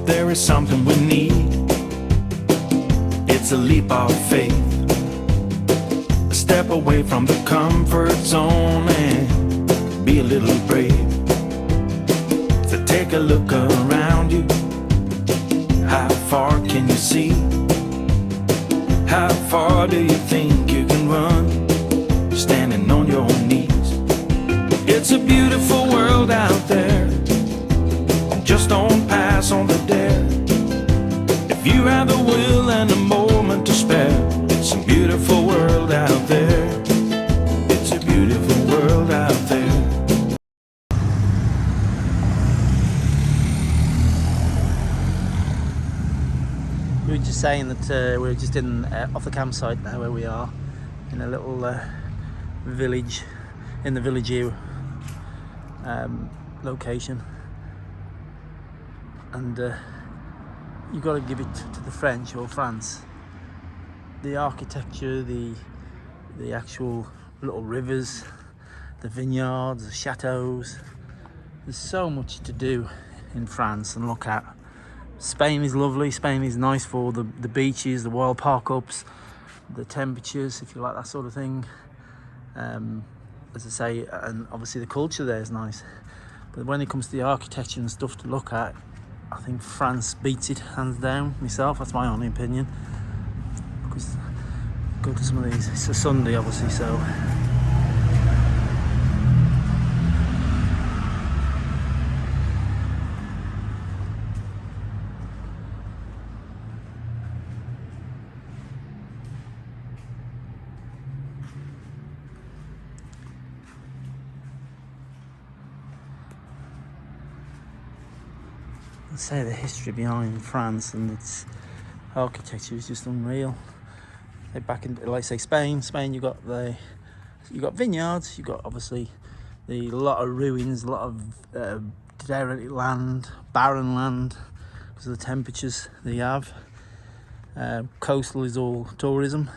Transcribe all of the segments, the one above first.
there is something we need. It's a leap of faith, a step away from the comfort zone and be a little brave. So take a look around you. How far can you see? How far do you think you can run, standing on your knees? It's a beautiful world out there, just don't pass on the dare. If you have the will and a moment to spare, it's a beautiful world out there. It's a beautiful world out there. We were just saying that we're just in off the campsite now, where we are in a little village in the CHATEAU location, and you've got to give it to the French or France. The architecture, the actual little rivers, the vineyards, the chateaux. There's so much to do in France and look at. Spain is lovely. Spain is nice for the beaches, the wild park ups, the temperatures, if you like that sort of thing. As I say, and obviously the culture there is nice. But when it comes to the architecture and stuff to look at, I think France beats it hands down. Myself, that's my only opinion. Because go to some of these. It's a Sunday, obviously, so. Say the history behind France and its architecture is just unreal. Like back in, like say Spain, you got vineyards, you got obviously the lot of ruins, a lot of derelict land, barren land because of the temperatures they have. Coastal is all tourism,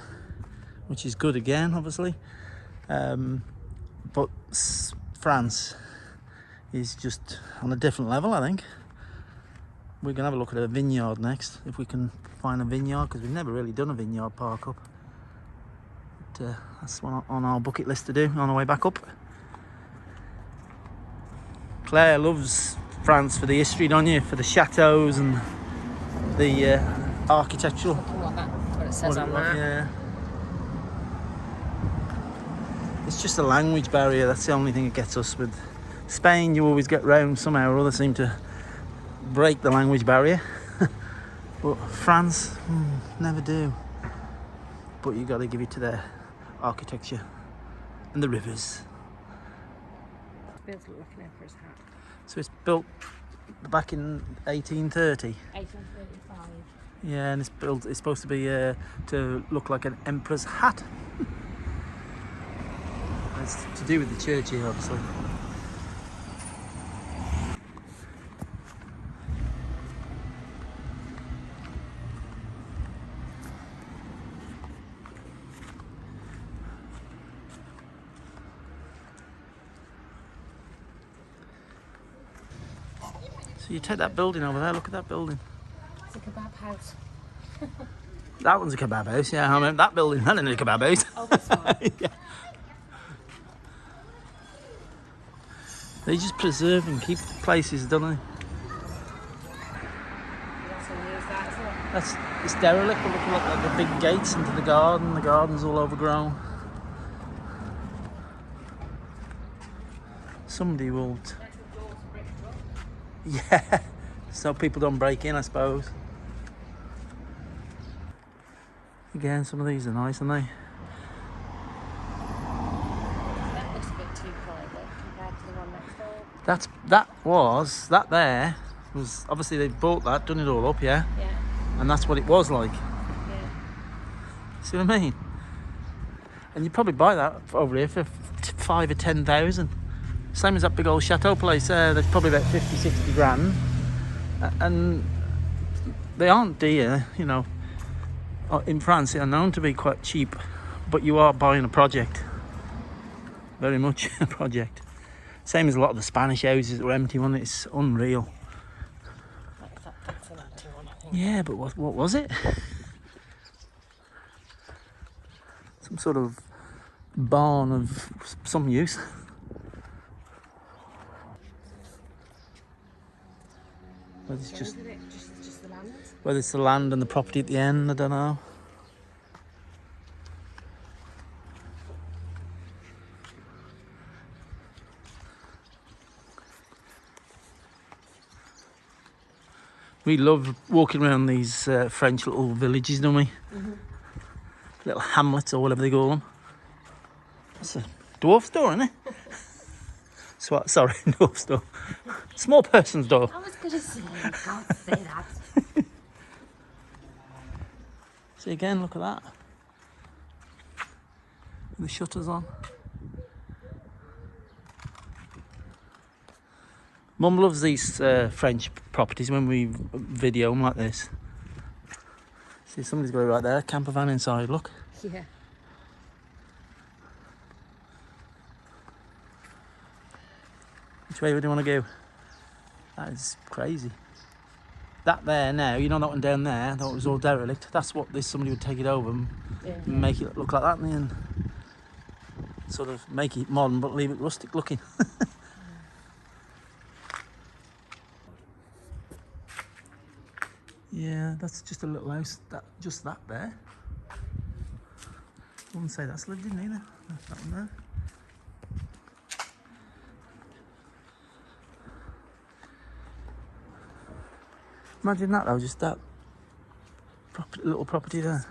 which is good again, obviously. But France is just on a different level, I think. We're going to have a look at a vineyard next, if we can find a vineyard, because we've never really done a vineyard park up. But, that's one on our bucket list to do on our way back up. Claire loves France for the history, don't you? For the chateaux and the architectural. What it says on that. Yeah. It's just a language barrier, that's the only thing that gets us. With Spain, you always get round somehow or other, seem to break the language barrier. But France, never do. But you got to give it to their architecture and the rivers. Bill's looking out for his hat. So it's built back in 1830. 1835. Yeah, and it's supposed to be to look like an emperor's hat. It's to do with the church here, obviously. So you take that building over there, look at that building. It's a kebab house. That one's a kebab house, yeah. I mean, that building, that isn't a kebab house. Oh, this one. Yeah. They just preserve and keep places, don't they? That's all use that, isn't it? It's derelict, but look at the big gates into the garden. The garden's all overgrown. Somebody will... Yeah, so people don't break in, I suppose. Again, some of these are nice, aren't they? That looks a bit too private compared to the one next door. That there was obviously they've bought that, done it all up, yeah. Yeah. And that's what it was like. Yeah. See what I mean? And you'd probably buy that over here for 5 or 10,000. Same as that big old chateau place there. That's probably about 50, 60 grand. And they aren't dear, you know. In France, they are known to be quite cheap, but you are buying a project. Very much a project. Same as a lot of the Spanish houses that were empty, one. It's unreal. That's an Yeah, but what was it? Some sort of barn of some use. Whether it's just the land. whether it's the land and the property at the end, I don't know. We love walking around these French little villages, don't we? Mm-hmm. Little hamlets or whatever they call them. That's a dwarf's door, isn't it? Sorry, dwarf's door. Small person's door. I was going to say, you can't say that. See again, look at that. The shutters on. Mum loves these French properties when we video them like this. See, somebody's got it right there, camper van inside, look. Yeah. Which way would you want to go? That is crazy. That there now, you know that one down there, that was all derelict. That's what somebody would take it over and make it look like that and then sort of make it modern but leave it rustic looking. Yeah, that's just a little house, just that there. I wouldn't say that's lived in either. That's that one there. Imagine that though, just that little property there.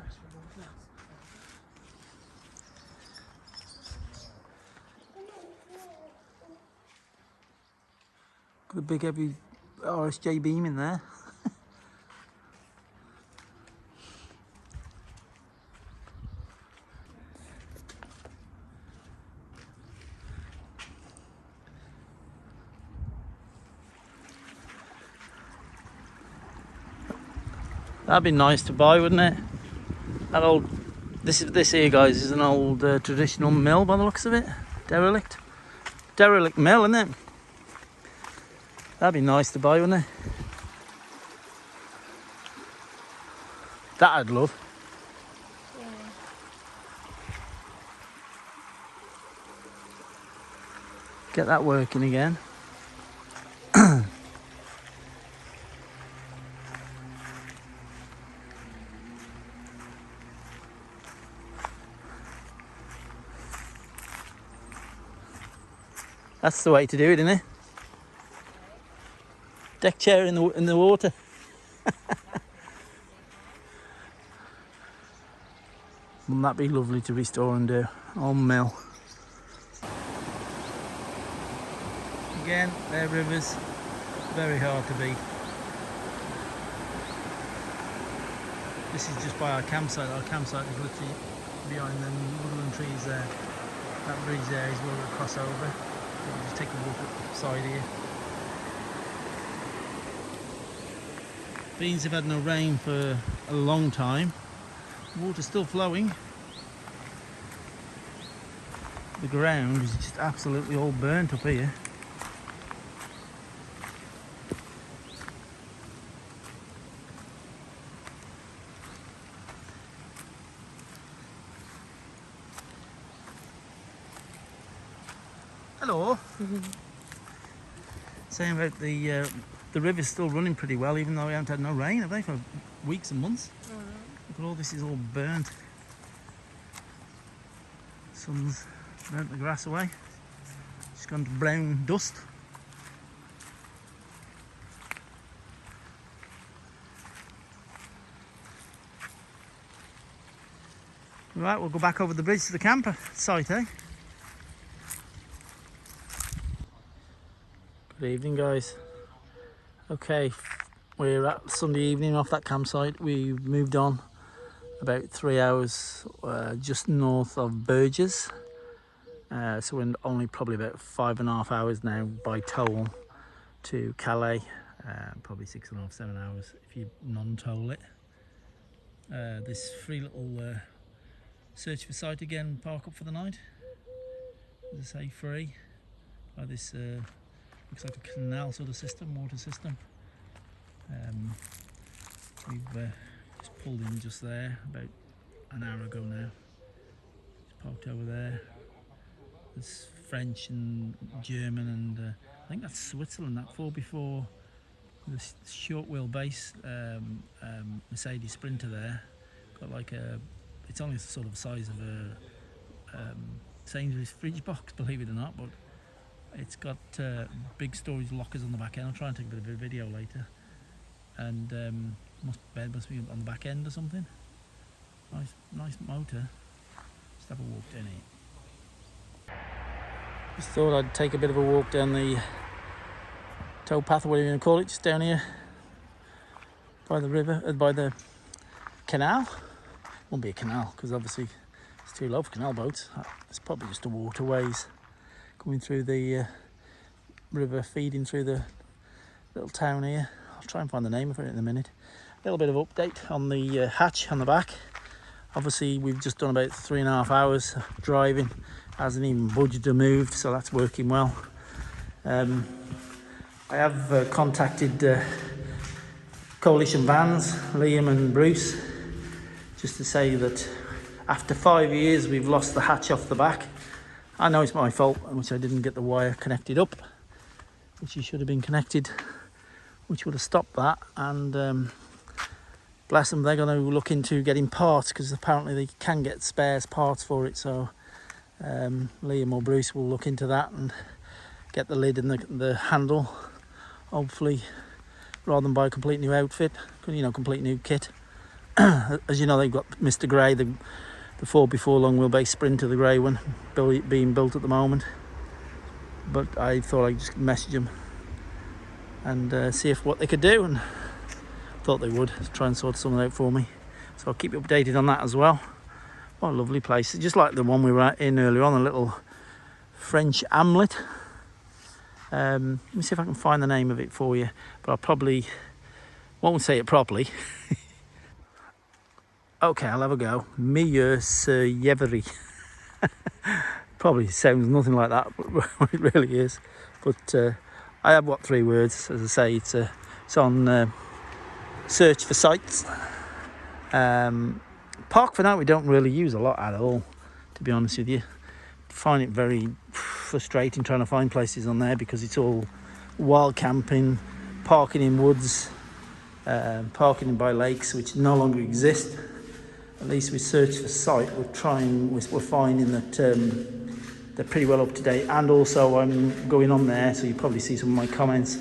Got a big heavy RSJ beam in there. That'd be nice to buy, wouldn't it? That old, this here, guys, is an old traditional mill by the looks of it. Derelict mill, isn't it? That'd be nice to buy, wouldn't it? That I'd love. Yeah. Get that working again. That's the way to do it, isn't it? Deck chair in the water. Wouldn't that be lovely to restore and do? Old mill. Again, they're rivers. Very hard to beat. This is just by our campsite. Our campsite is literally behind them woodland trees there. That bridge there is where we'll cross over. We'll just take a walk up the side here. Beans have had no rain for a long time. Water's still flowing. The ground is just absolutely all burnt up here. Hello. Saying about the river's still running pretty well, even though we haven't had no rain, have they, for weeks and months? Look at all this is all burnt. Sun's burnt the grass away. It's gone to brown dust. Right, we'll go back over the bridge to the camper site, eh? Good evening, guys. Okay, we're at Sunday evening off that campsite. We moved on about 3 hours just north of Burgess. So we're only probably about 5.5 hours now by toll to Calais. Probably 6.5, 7 hours if you non-toll it. This free little search for site again, park up for the night. As I say, free by this looks like a canal sort of system, water system. We've just pulled in just there about an hour ago now. Just parked over there. There's French and German and I think that's Switzerland, that 4x4 with a short wheelbase Mercedes Sprinter there. Got like it's only sort of the size of a Sainsbury's fridge box, believe it or not, but it's got big storage lockers on the back end. I'll try and take a bit of a video later. And bed must be on the back end or something. Nice motor. Just have a walk down here. Just thought I'd take a bit of a walk down the towpath, or whatever you want to call it, just down here by the river, by the canal. Won't be a canal because obviously it's too low for canal boats. It's probably just a waterways coming through the river, feeding through the little town here. I'll try and find the name of it in a minute. A little bit of update on the hatch on the back. Obviously we've just done about 3.5 hours driving. Hasn't even budged or moved, so that's working well. I have contacted Coalition Vans, Liam and Bruce, just to say that after 5 years we've lost the hatch off the back. I know it's my fault, which I didn't get the wire connected up, which you should have been connected, which would have stopped that. And bless them, they're going to look into getting parts, because apparently they can get spares parts for it. So Liam or Bruce will look into that and get the lid and the handle, hopefully, rather than buy a complete new outfit, you know, complete new kit. As you know, they've got Mr. Grey, the 4x4 long wheelbase Sprinter, the grey one, being built at the moment. But I thought I'd just message them and see what they could do, and thought they would try and sort something out for me. So I'll keep you updated on that as well. What a lovely place. It's just like the one we were in earlier on, a little French hamlet. Let me see if I can find the name of it for you, but I probably won't say it properly. Okay, I'll have a go. Yevery. Probably sounds nothing like that, but it really is. But I have, 3 words, as I say. It's on search for sites. Park for now we don't really use a lot at all, to be honest with you. Find it very frustrating trying to find places on there, because it's all wild camping, parking in woods, parking by lakes which no longer exist. At least we search for site, we're finding that they're pretty well up to date. And also I'm going on there, so you probably see some of my comments,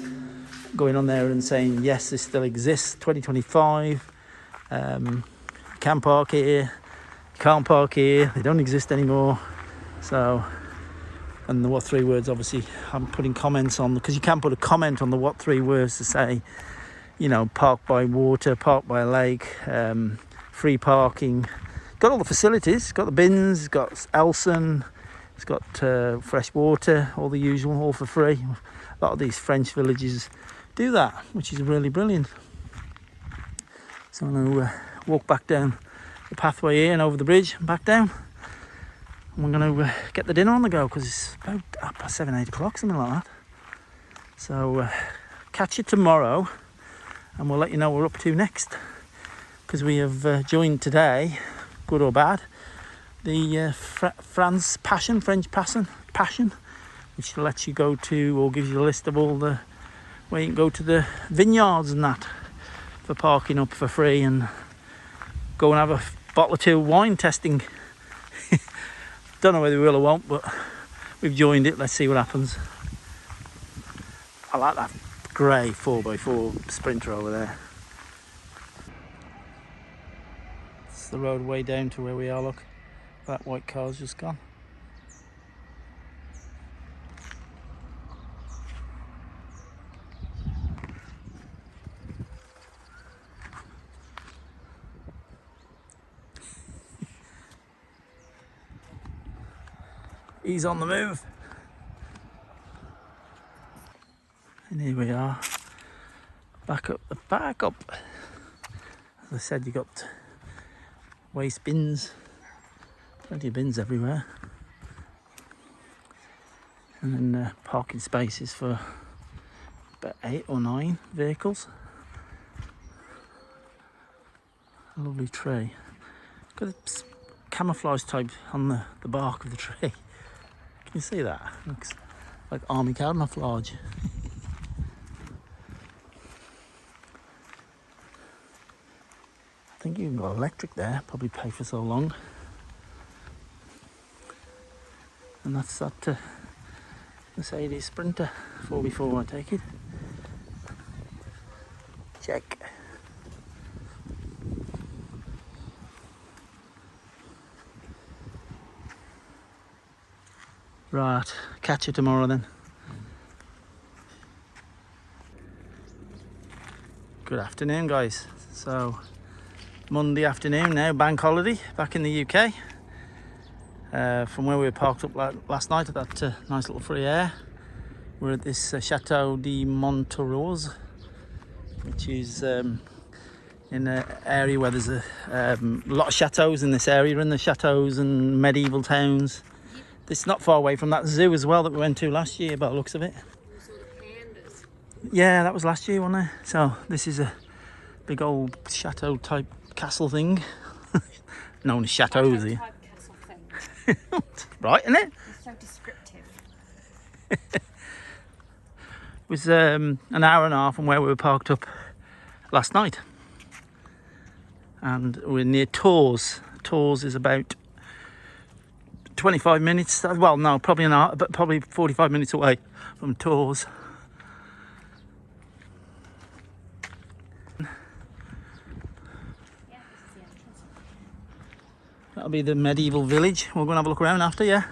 going on there and saying yes, this still exists, 2025. You can park here, you can't park here, they don't exist anymore. So, and the 3 words, obviously I'm putting comments on, because you can put a comment on the 3 words to say, you know, park by water, park by lake, free parking. Got all the facilities, got the bins, got Elson, it's got fresh water, all the usual, all for free. A lot of these French villages do that, which is really brilliant. So I'm going to walk back down the pathway here and over the bridge and back down. And we're going to get the dinner on the go, because it's about 7, 8 o'clock, something like that. So catch you tomorrow, and we'll let you know what we're up to next. Because we have joined today, good or bad, the French Passion, which lets you go to, or gives you a list of all the, where you can go to the vineyards and that, for parking up for free, and go and have a bottle or 2 wine tasting. Don't know whether we will or won't, but we've joined it. Let's see what happens. I like that grey 4x4 Sprinter over there. It's the road way down to where we are, look. That white car's just gone. He's on the move. And here we are. Back up. As I said, you got waste bins. Plenty of bins everywhere. And then parking spaces for about 8 or 9 vehicles. A lovely tree. Got a camouflage type on the bark of the tree. Can you see that? Looks like army camouflage. I think you even got electric there, probably pay for so long. And that's that Mercedes Sprinter 4x4, I take it. Check. Right, catch you tomorrow then. Good afternoon, guys. So, Monday afternoon now, bank holiday, back in the UK. From where we were parked up last night at that nice little free air. We're at this Château de Montereau, which is in an area where there's a lot of chateaus in this area, and the chateaus and medieval towns. It's not far away from that zoo as well that we went to last year, by the looks of it. We saw the pandas. Yeah, that was last year, wasn't it? So this is a big old chateau type castle thing, known as chateaus here. Type castle thing. Right, isn't it? It's so descriptive. It was an hour and a half from where we were parked up last night, and we're near Tours. Tours is about 25 minutes. Well, no, probably an hour, but probably 45 minutes away from Tours. Yeah, this is the entrance. That'll be the medieval village. We're going to have a look around after, yeah.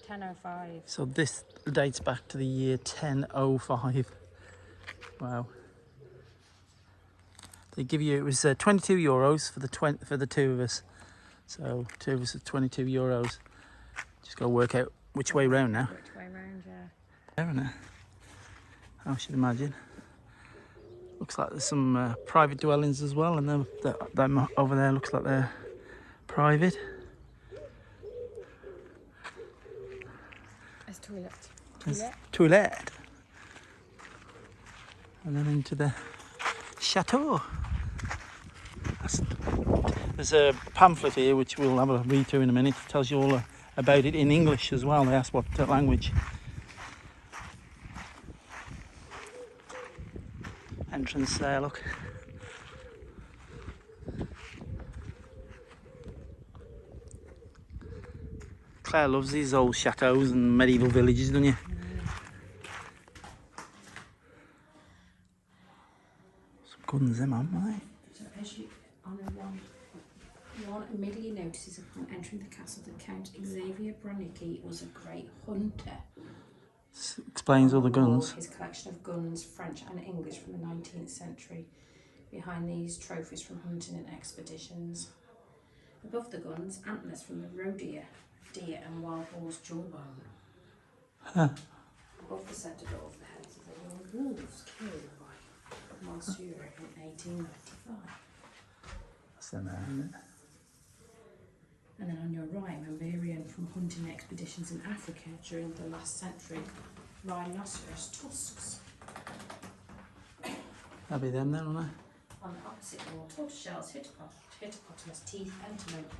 £10.05. So this dates back to the year 1005. Wow. They give you, it was €22 for the two of us. So two of us at €22. Just got to work out which way round now. Which way round, yeah. There, isn't it? I should imagine. Looks like there's some private dwellings as well, and them over there looks like they're private. It's toilet. There's Toilet. toilet. And then into the chateau. There's a pamphlet here which we'll have a read through in a minute. It tells you all about it in English as well. They ask what language. Entrance there, look. Claire loves these old chateaus and medieval villages, doesn't you? Some guns, them, aren't they? So as you on one immediately notices upon entering the castle that Count Xavier Bronicky was a great hunter. Explains all the guns. His collection of guns, French and English from the 19th century. Behind these, trophies from hunting and expeditions. Above the guns, antlers from the roe deer and wild boar's jawbone. Huh. Above the centre door of the house are the wolves killed by Monsieur in 1895. That's in there, isn't it? And then on your right, mammalian from hunting expeditions in Africa during the last century, rhinoceros tusks. That'll be them then, won't it? On the opposite wall, tortoiseshells, hippopotamus, teeth, antelope,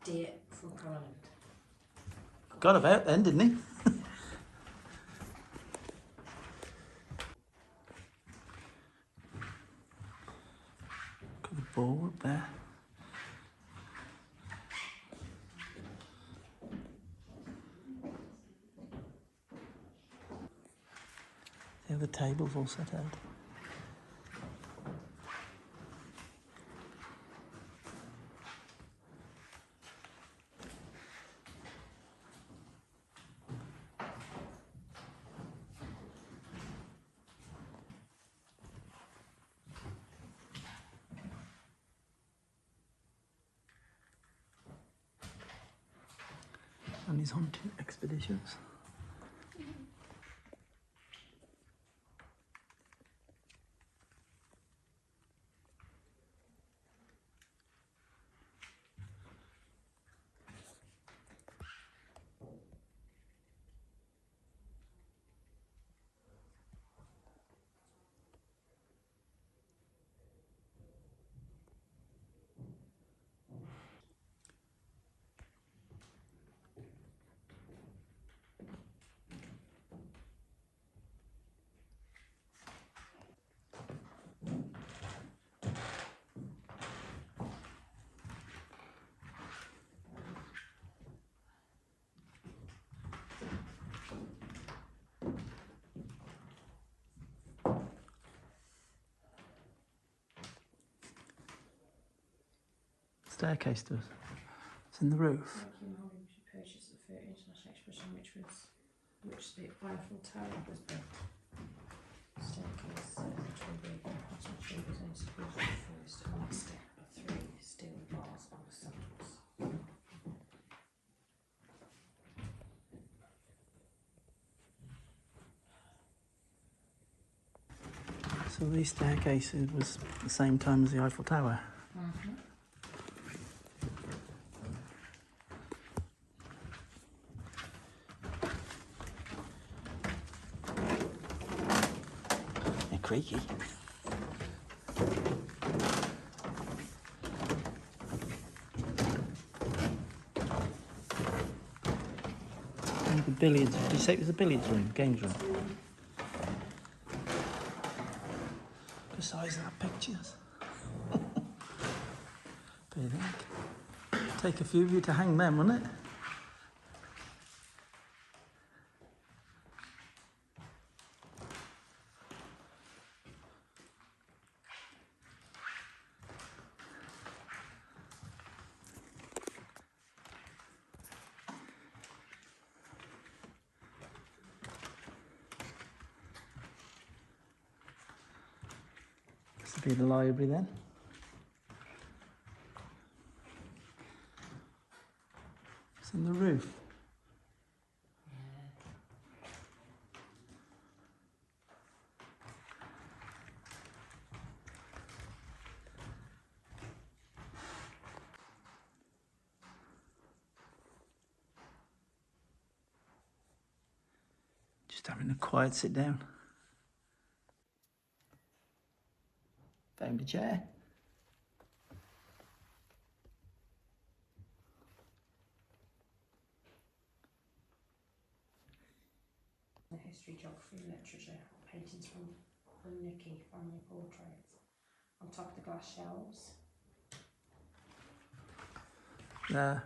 deer from Ireland. Got about then, didn't he? Got the ball up there. The other table's all set out. And his hunting expeditions. staircase does. It's in the roof. Thank you, Molly, she purchased the for International Exhibition, which the Eiffel Tower was built. Staircase, which will be bottom three was introduced first on a step of 3 steel bars on the sides. So these staircases was the same time as the Eiffel Tower. They're creaky. And the billiards. Did you say it was a billiards room, games room? The size of that pictures. What do you think? Take a few of you to hang them, wouldn't it? This would be the library then. It's in the roof. Just having a quiet sit down. Found a chair. The history, geography, literature, paintings from Brnicki family portraits. On top of the glass shelves. There.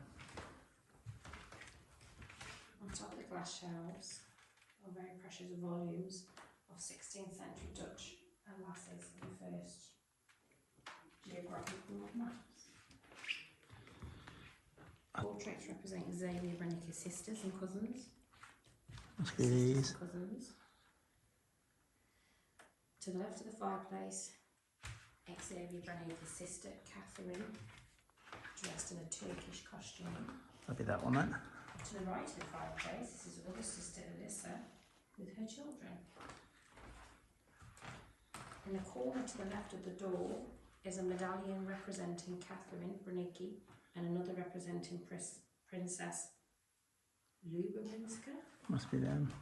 On top of the glass shelves are very precious volumes of 16th century Dutch and lasses and first geographical maps. Portraits representing Xavier Brnicki's sisters and cousins. Must be these. Cousins. To the left of the fireplace, Xavier Brnicki's sister Catherine, dressed in a Turkish costume. That'd be that one then. To the right of the fireplace, this is her other sister Alyssa with her children. In the corner to the left of the door is a medallion representing Catherine Brnicki and another representing Princess Lubomlinska. Must be them.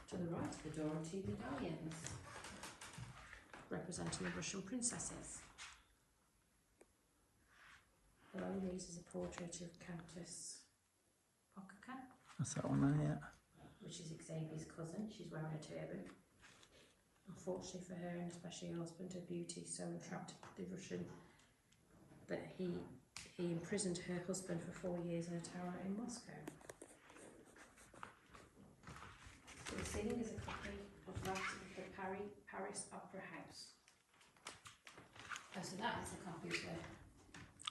To the right of the door are 2 medallions representing the Russian princesses. Below these is a portrait of Countess Pokaka, That's that one there, yeah. which is Xavier's cousin. She's wearing a turban. Unfortunately for her, and especially her husband, her beauty so entrapped the Russian that he imprisoned her husband for 4 years in a tower in Moscow. So the ceiling is a copy of that of the Paris Opera House. Oh, so that is a copy of the...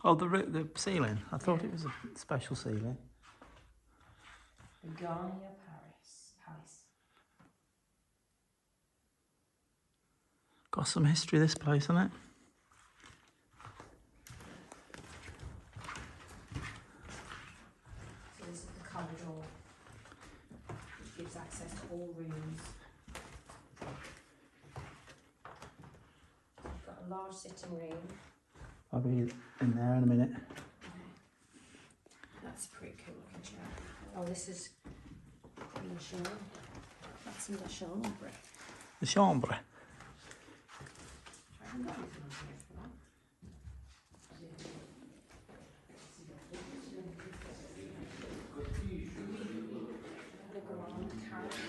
Oh, the ceiling. I thought it was a special ceiling. The Garnier Palace. Got some history, this place, isn't it? So this is the corridor, which gives access to all rooms. We've got a large sitting room. I'll be in there in a minute. That's a pretty cool looking chair. Oh, this is in the chambre. That's in the chambre. The chambre. I haven't got anything on here for that. The grand carriage.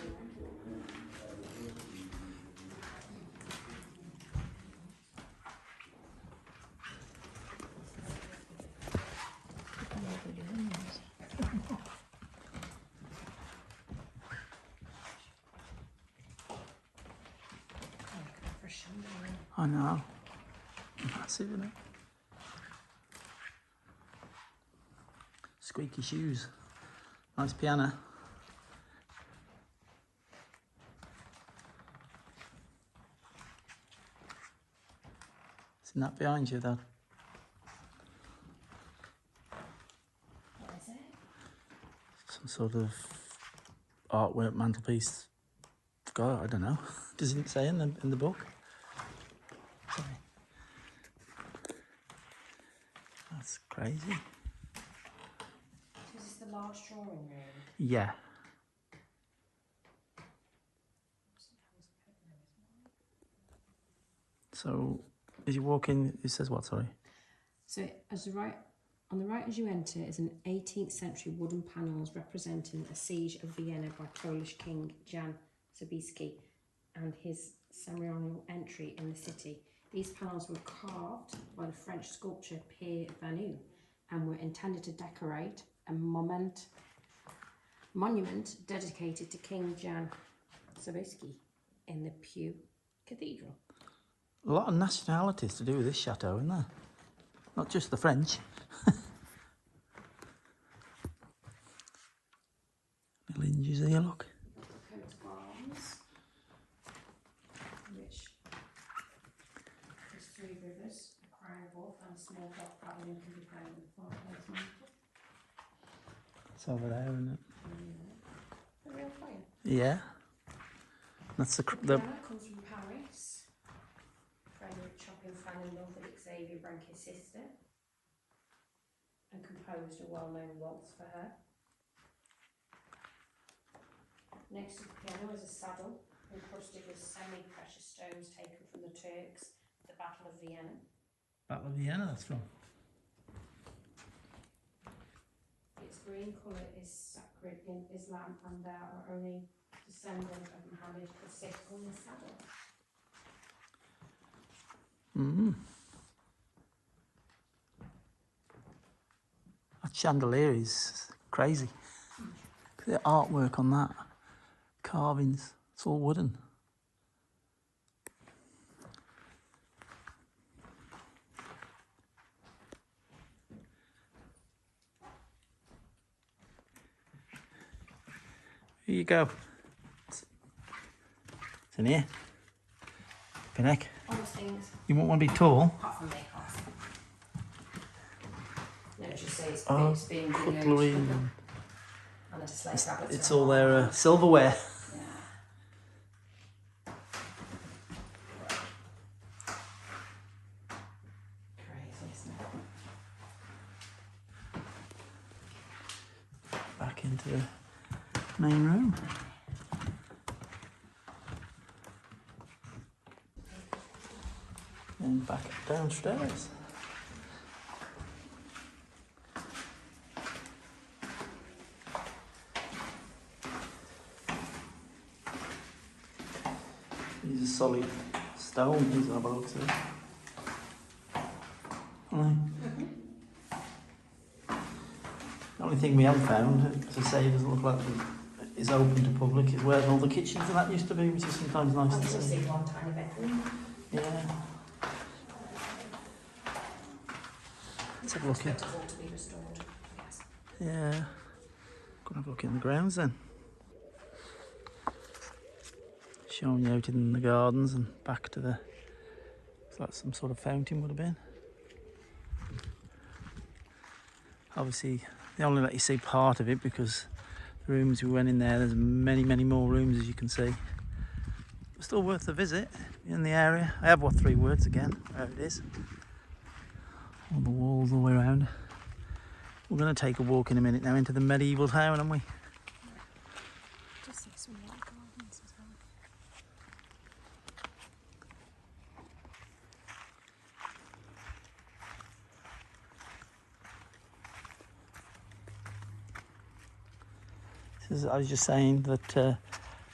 I know. Massive, isn't it? squeaky shoes. Nice piano. Isn't that behind you, that? What is it? Some sort of artwork mantelpiece. God, I don't know. Does it say in the book? Sorry. That's crazy. This is the large drawing room. Yeah. So, as you walk in, it says what, sorry? So on the right as you enter is an 18th century wooden panels representing a siege of Vienna by Polish King Jan Sobieski and his ceremonial entry in the city. These panels were carved by the French sculptor Pierre Vanu and were intended to decorate a monument dedicated to King Jan Sobieski in the Pew Cathedral. A lot of nationalities to do with this chateau, isn't there? Not just the French. Little hinges here, look. Coat of arms, which is 3 rivers, a crown wolf and a small block pavilion can be found in the fireplace mantel. It's over there, isn't it? A real fire. Yeah. That's the piano comes from Paris. Frederick Chopin fell in love with Xavier Branquet's sister and composed a well-known waltz for her. Next to the piano is a saddle encrusted with semi-precious stones taken from the Turks at the Battle of Vienna. Battle of Vienna, that's from. Its green colour is sacred in Islam and there are only descendants of Muhammad could sit on the saddle. That chandelier is crazy. The artwork on that, carvings, it's all wooden. Here you go. It's in here. Pinnock. All those things, You won't want to be tall. apart from makeup. No, it just says Oh, it's being cutlery. removed. And a display tablets. It's all their silverware. Yeah. Crazy, isn't it? Back into the main room. And back downstairs. These are solid stone, these are by the looks of it. The only thing we haven't found, as I say, it doesn't look like it is open to public, is where all the kitchens and that used to be, which is sometimes nice I to just see. see one tiny bedroom. Yeah. Let's have a look in. Expect it all to be restored, I guess. Yeah. Gonna have a look in the grounds then. Showing you out in the gardens and back to the. Looks like some sort of fountain would have been. Obviously, they only let you see part of it because the rooms we went in there's many, many more rooms as you can see. But still worth the visit in the area. I have 3 words again, where it is. All the walls all the way around. We're going to take a walk in a minute now into the medieval town, aren't we? Just see some white gardens as well. I was just saying that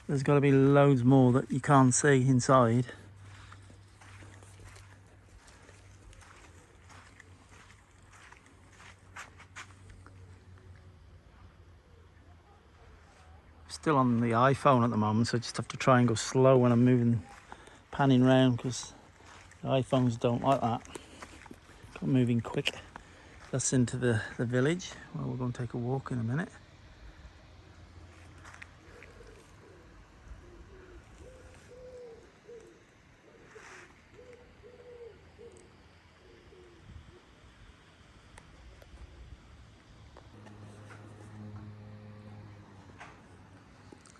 there's got to be loads more that you can't see inside. Still on the iPhone at the moment, so I just have to try and go slow when I'm panning round because the iPhones don't like that. Got moving quick. That's into the village. Well, we're going to take a walk in a minute.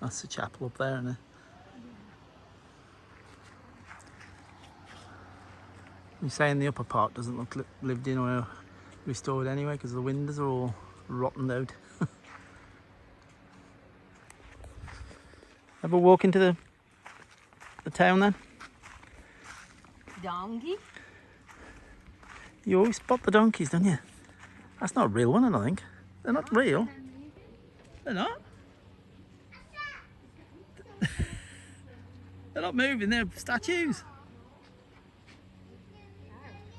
That's the chapel up there, isn't it? You're saying the upper part doesn't look lived in or restored anyway because the windows are all rotten out. Have a walk into the town then? Donkey? You always spot the donkeys, don't you? That's not a real one, I don't think. They're not real. They're not. They're not moving, they're statues.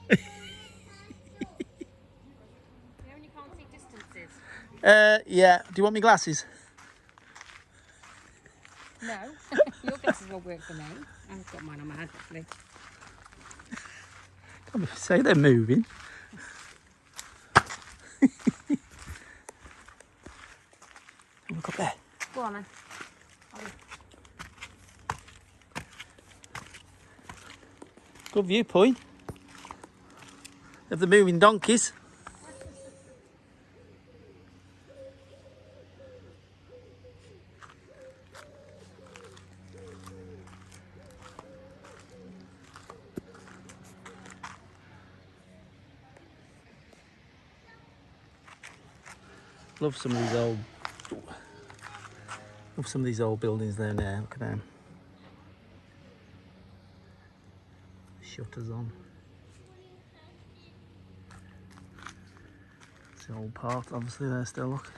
You know when you can't see distances? Yeah. Do you want me glasses? No. Your glasses won't work for me. I've got mine on my head, actually. Can't say they're moving. Look up there. Go on then. Good viewpoint of the moving donkeys. Love some of these old buildings there now. Look at them. Shutters on. It's the old part, obviously there still, look.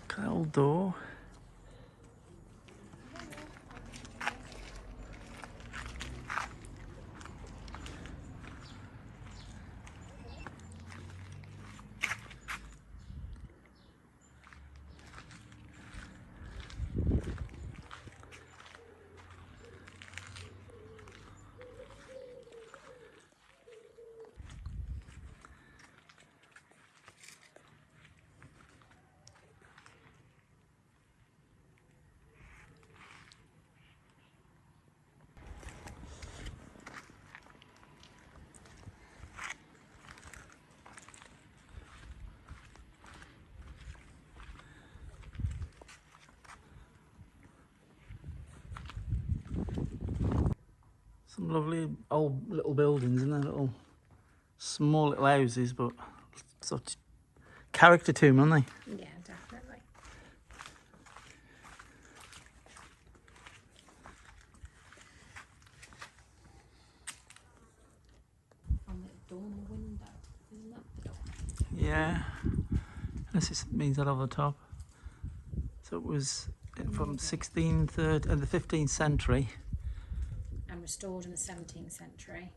Look at that old door. Some lovely old little buildings, and little small little houses, but such character to them, aren't they? Yeah, definitely. On the dormer window. Isn't that the door? Yeah. Unless it means that over the top. So it was from 1630 and the 15th century. And restored in the 17th century.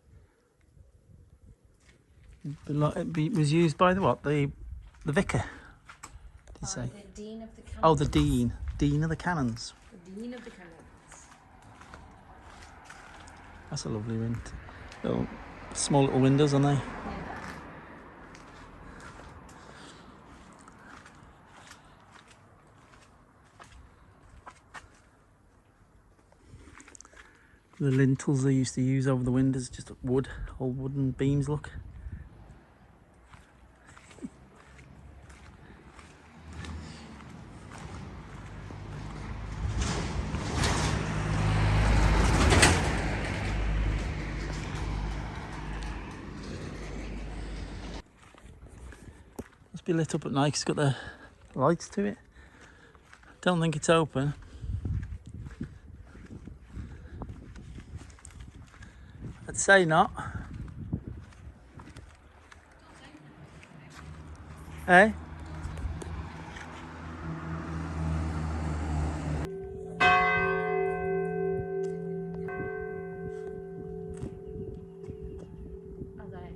It was used by the what? The vicar. Did you say? The Dean of the Canons. Oh, the Dean of the Canons. The Dean of the Canons. That's a lovely window. Little small little windows, aren't they? Yeah. The lintels they used to use over the windows, just wood, old wooden beams, look. Must be lit up at night 'cause it's got the lights to it. Don't think it's open. I'd say not. Eh? Are they?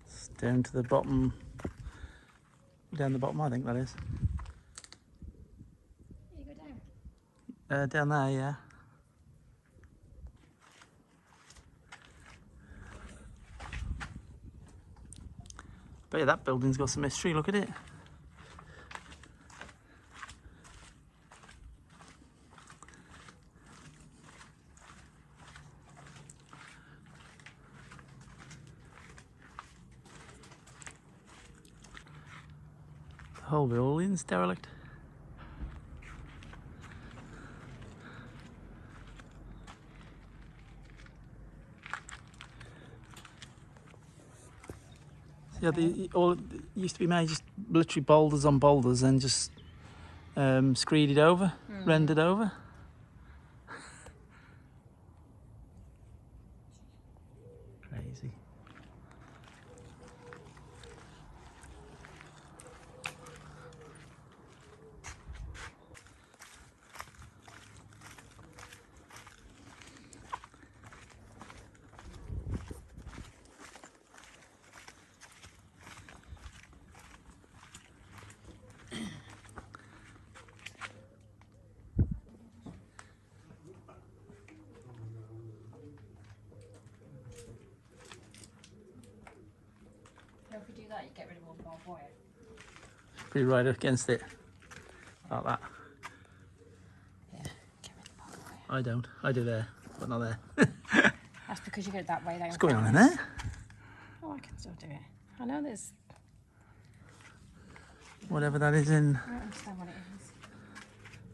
It's down to the bottom. Down the bottom, I think that is. Down there, yeah. But yeah, that building's got some history, look at it. The whole building's derelict. Yeah, all it used to be made just literally boulders on boulders and just screeded over, rendered over. Crazy. So if you do that, you get rid of all the barbed wire. Be right up against it, like that. Yeah, get rid of the barbed wire. I don't. I do there, but not there. That's because you get it that way. What's going on in there? Oh, I can still do it. I know there's. Whatever that is in. I don't understand what it is.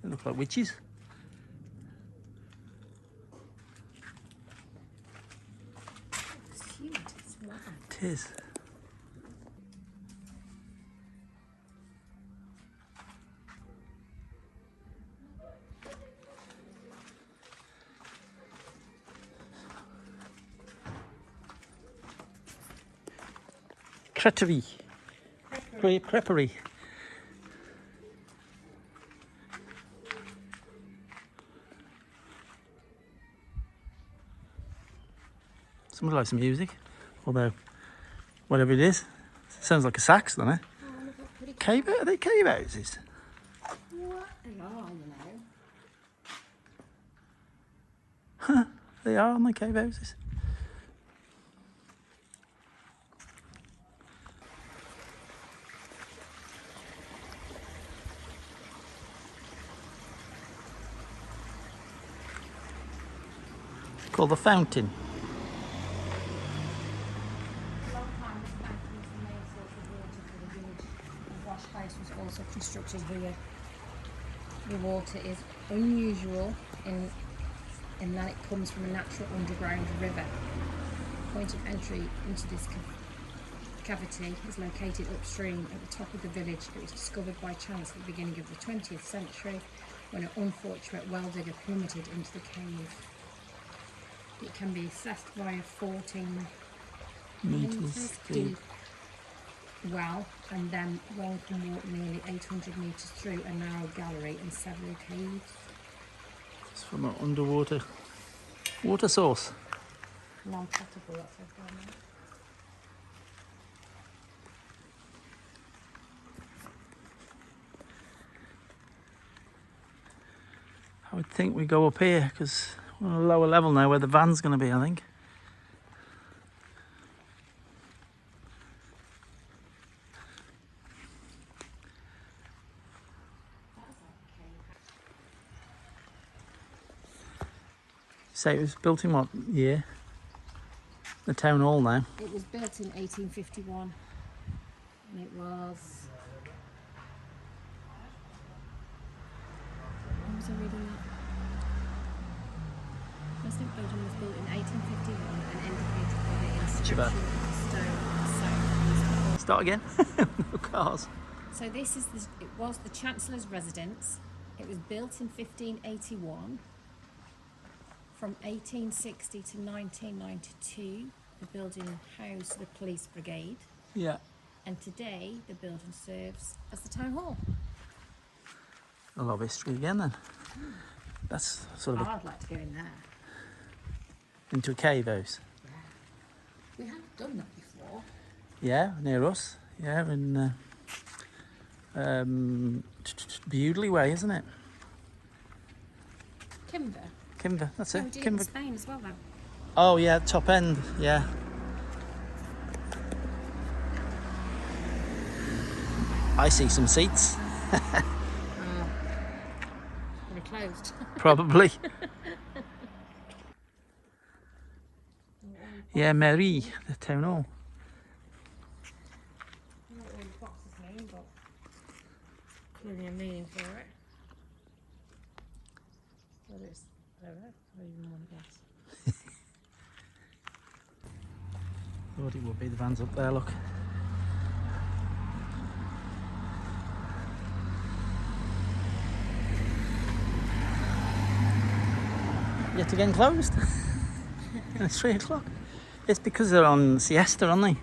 They look like witches. It's cute. It's lovely. It is. Creperie. Creperie. Somebody likes some music, although whatever it is, sounds like a sax, doesn't it? Cave? Are they cave houses? What they are, you know. Huh? They are, aren't they, cave houses? Called the fountain. For a long time, this fountain was the main source of water for the village. A wash house was also constructed here. The water is unusual in that it comes from a natural underground river. The point of entry into this cavity is located upstream at the top of the village. It was discovered by chance at the beginning of the 20th century when an unfortunate well digger plummeted into the cave. It can be accessed via 14 metres deep well, and then one can walk nearly 800 metres through a narrow gallery and several caves. It's from an underwater water source. Non-potable, that's what I mean. I would think we go up here because we're on a lower level now where the van's going to be, I think. Say it was built in what year? The town hall now. It was built in 1851 and it was... What was I reading that? Resident building was built in 1851 and indicated by the inscription stone. Start again? No cars. So this is it was the Chancellor's residence. It was built in 1581. From 1860 to 1992, the building housed the police brigade. Yeah. And today, the building serves as the town hall. A lot of history again then. That's sort of I'd like to go in there. into a cave house. Yeah. We have done that before. Yeah, near us. Yeah, in Bewdley Way, isn't it? Kimber. Kimber, that's Oh, it. we did it in Kimber. Spain as well, then. Oh yeah, top end, yeah. I see some seats. They're closed. Probably. Yeah, Mairie, the town hall. I don't know what all the boxes mean, but clearly a meaning for it. Whether it's, I don't know, I don't even want to guess. Thought it would be, the van's up there, look. Yet again closed. And it's 3 o'clock. It's because they're on siesta, aren't they?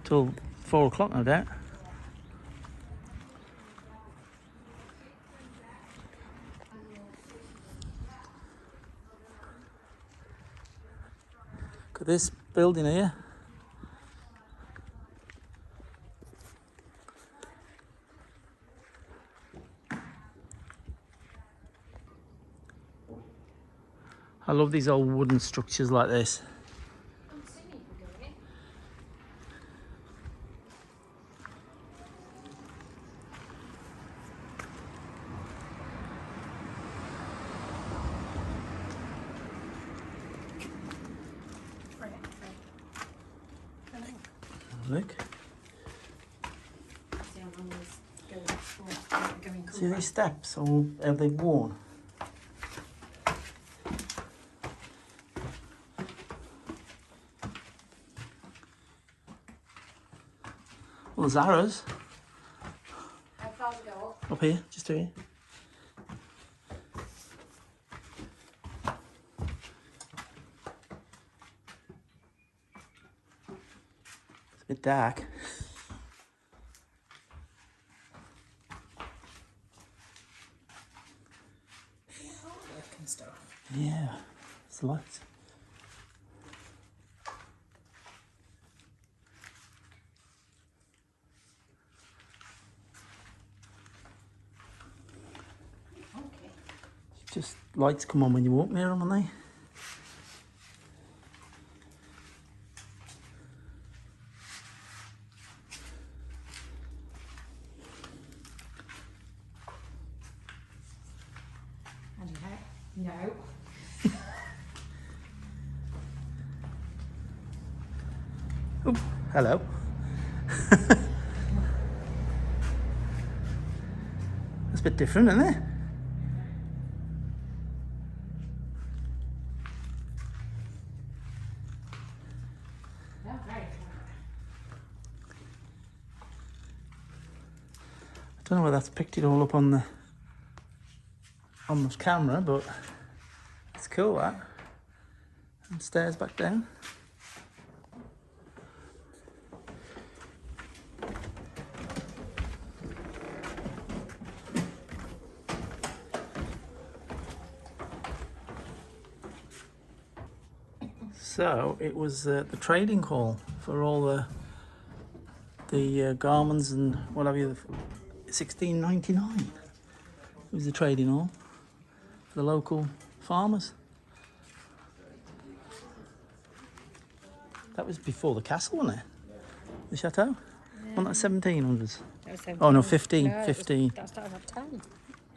Till 4 o'clock, no doubt. Look at this building here. I love these old wooden structures like this. I'm singing for going. Look. See how long this going See these steps, or have they worn? Well, there's arrows How far to go up? up here, just here. It's a bit dark. Work and stuff. Yeah, it's lights. Okay. Just lights come on when you walk near them, aren't they? And you know, no. Oh, hello. That's a bit different, isn't it? No, very clever. I don't know whether that's picked it all up on the camera, but it's cool, that. And stairs back down. So it was the trading hall for all the garments and what have you. 1699. It was the trading hall for the local farmers. That was before the castle, wasn't it? The chateau? Wasn't that 1700s? That was 17. Oh no, 15. No, 15. That started at 10.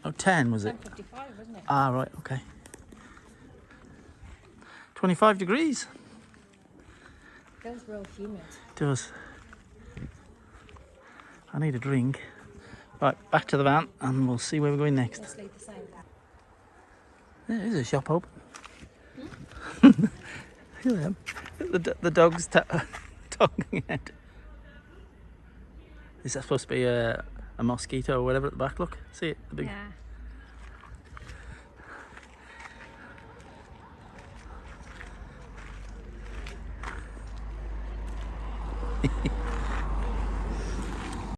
Oh, 10 was it? 10:55, wasn't it? Ah, right, okay. 25 degrees. Feels real humid. It does. I need a drink. Right, back to the van and we'll see where we're going next. Let's leave the same. There is a shop open. Look at them. The dog's tonguing out. Is that supposed to be a mosquito or whatever at the back? Look, see it? The big. Yeah.